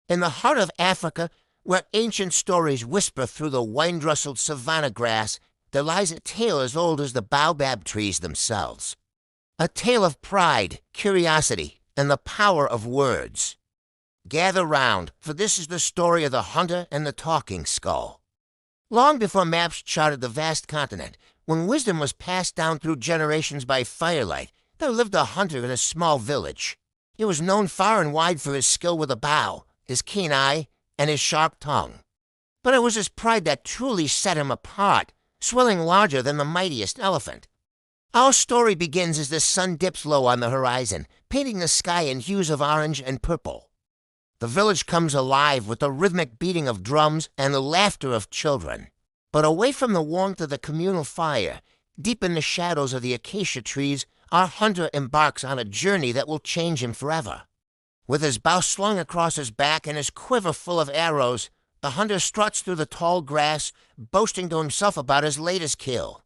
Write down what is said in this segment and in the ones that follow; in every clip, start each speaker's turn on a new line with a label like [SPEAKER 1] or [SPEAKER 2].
[SPEAKER 1] In the heart of Africa, where ancient stories whisper through the wind-rustled savanna grass, there lies a tale as old as the baobab trees themselves. A tale of pride, curiosity, and the power of words. Gather round, for this is the story of the hunter and the talking skull. Long before maps charted the vast continent, when wisdom was passed down through generations by firelight, there lived a hunter in a small village. He was known far and wide for his skill with a bow, his keen eye, and his sharp tongue. But it was his pride that truly set him apart, swelling larger than the mightiest elephant. Our story begins as the sun dips low on the horizon, painting the sky in hues of orange and purple. The village comes alive with the rhythmic beating of drums and the laughter of children. But away from the warmth of the communal fire, deep in the shadows of the acacia trees, our hunter embarks on a journey that will change him forever. With his bow slung across his back and his quiver full of arrows, the hunter struts through the tall grass, boasting to himself about his latest kill.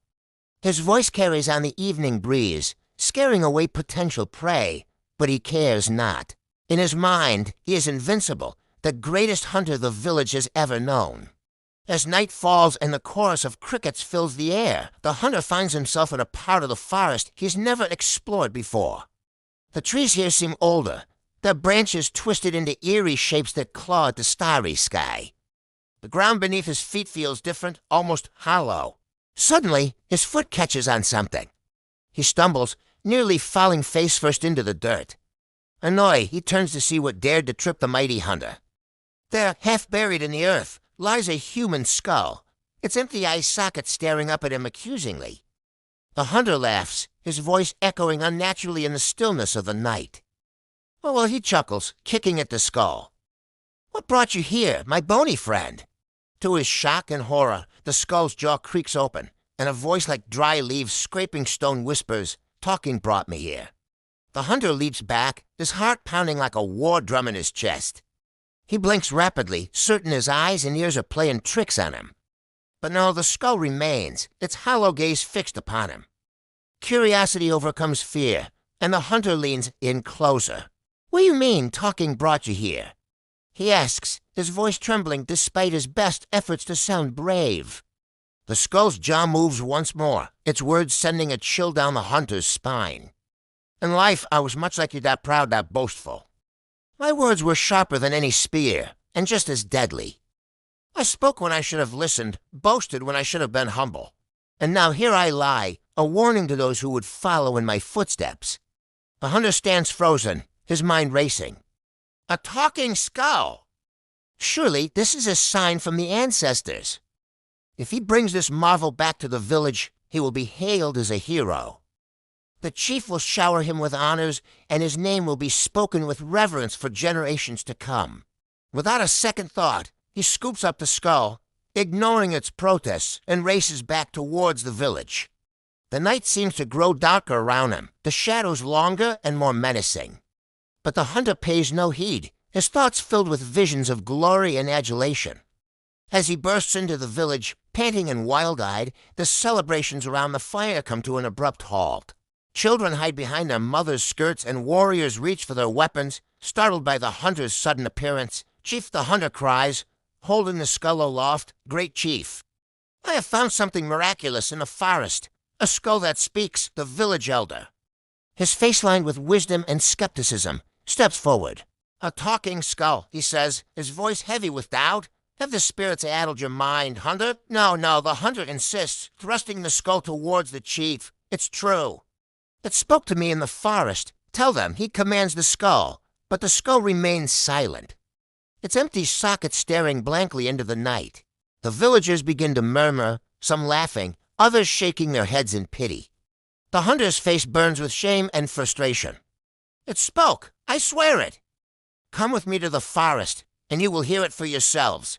[SPEAKER 1] His voice carries on the evening breeze, scaring away potential prey, but he cares not. In his mind, he is invincible, the greatest hunter the village has ever known. As night falls and the chorus of crickets fills the air, the hunter finds himself in a part of the forest he's never explored before. The trees here seem older, their branches twisted into eerie shapes that claw at the starry sky. The ground beneath his feet feels different, almost hollow. Suddenly, his foot catches on something. He stumbles, nearly falling face first into the dirt. Annoyed, he turns to see what dared to trip the mighty hunter. There, half buried in the earth, lies a human skull, its empty eye socket staring up at him accusingly. The hunter laughs, his voice echoing unnaturally in the stillness of the night. Oh, well, he chuckles, kicking at the skull. "What brought you here, my bony friend?" To his shock and horror, the skull's jaw creaks open, and a voice like dry leaves scraping stone whispers, "Talking brought me here." The hunter leaps back, his heart pounding like a war drum in his chest. He blinks rapidly, certain his eyes and ears are playing tricks on him. But no, the skull remains, its hollow gaze fixed upon him. Curiosity overcomes fear, and the hunter leans in closer. "What do you mean, talking brought you here?" he asks, his voice trembling despite his best efforts to sound brave. The skull's jaw moves once more, its words sending a chill down the hunter's spine. "In life, I was much like you, that proud, that boastful. My words were sharper than any spear, and just as deadly. I spoke when I should have listened, boasted when I should have been humble. And now here I lie, a warning to those who would follow in my footsteps." The hunter stands frozen, his mind racing. A talking skull! Surely this is a sign from the ancestors. If he brings this marvel back to the village, he will be hailed as a hero. The chief will shower him with honors, and his name will be spoken with reverence for generations to come. Without a second thought, he scoops up the skull, ignoring its protests, and races back towards the village. The night seems to grow darker around him, the shadows longer and more menacing. But the hunter pays no heed, his thoughts filled with visions of glory and adulation. As he bursts into the village, panting and wild-eyed, the celebrations around the fire come to an abrupt halt. Children hide behind their mothers' skirts, and warriors reach for their weapons. Startled by the hunter's sudden appearance, Chief the hunter cries, holding the skull aloft, "Great chief, I have found something miraculous in the forest, a skull that speaks, the village elder." His face lined with wisdom and skepticism, steps forward. "A talking skull," he says, his voice heavy with doubt. "Have the spirits addled your mind, hunter?" No, the hunter insists, thrusting the skull towards the chief. "It's true. It spoke to me in the forest. Tell them," he commands the skull, but the skull remains silent, its empty socket staring blankly into the night. The villagers begin to murmur, some laughing, others shaking their heads in pity. The hunter's face burns with shame and frustration. "It spoke, I swear it. Come with me to the forest, and you will hear it for yourselves."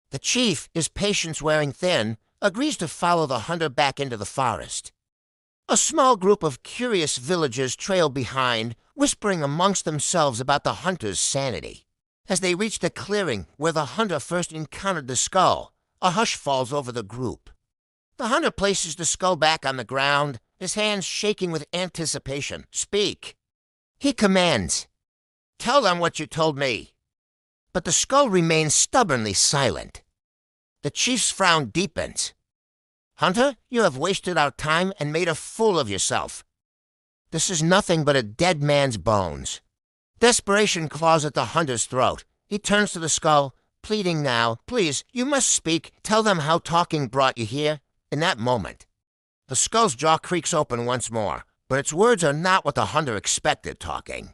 [SPEAKER 1] The chief, his patience wearing thin, agrees to follow the hunter back into the forest. A small group of curious villagers trail behind, whispering amongst themselves about the hunter's sanity. As they reach the clearing where the hunter first encountered the skull, a hush falls over the group. The hunter places the skull back on the ground, his hands shaking with anticipation. "Speak," he commands. "Tell them what you told me." but the skull remains stubbornly silent. The chief's frown deepens. "Hunter, you have wasted our time and made a fool of yourself. This is nothing but a dead man's bones." Desperation claws at the hunter's throat. He turns to the skull, pleading now, "Please, you must speak. Tell them how talking brought you here." In that moment, the skull's jaw creaks open once more, but its words are not what the hunter expected talking.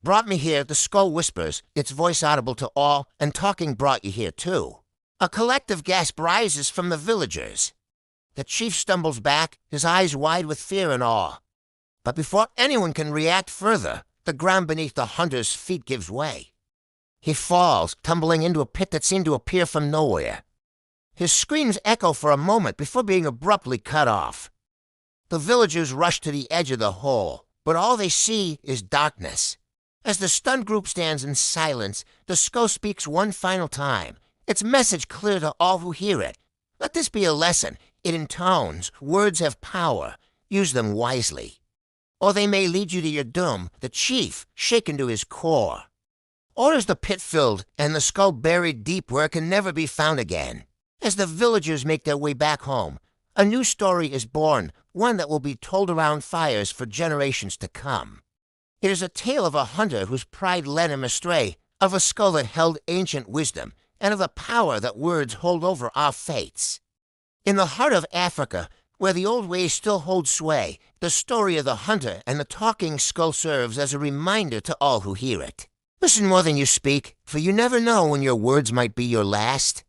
[SPEAKER 1] "Brought me here," the skull whispers, its voice audible to all, "and talking brought you here too." A collective gasp rises from the villagers. The chief stumbles back, his eyes wide with fear and awe. But before anyone can react further, the ground beneath the hunter's feet gives way. He falls, tumbling into a pit that seemed to appear from nowhere. His screams echo for a moment before being abruptly cut off. The villagers rush to the edge of the hole, but all they see is darkness. As the stunned group stands in silence, the skull speaks one final time, its message clear to all who hear it. Let this be a lesson. It intones. Words have power. Use them wisely, or they may lead you to your doom. The chief, shaken to his core, orders the pit filled and the skull buried deep where it can never be found again. As the villagers make their way back home, a new story is born, one that will be told around fires for generations to come. It is a tale of a hunter whose pride led him astray, of a skull that held ancient wisdom, and of the power that words hold over our fates. In the heart of Africa, where the old ways still hold sway, the story of the hunter and the talking skull serves as a reminder to all who hear it. Listen more than you speak, for you never know when your words might be your last.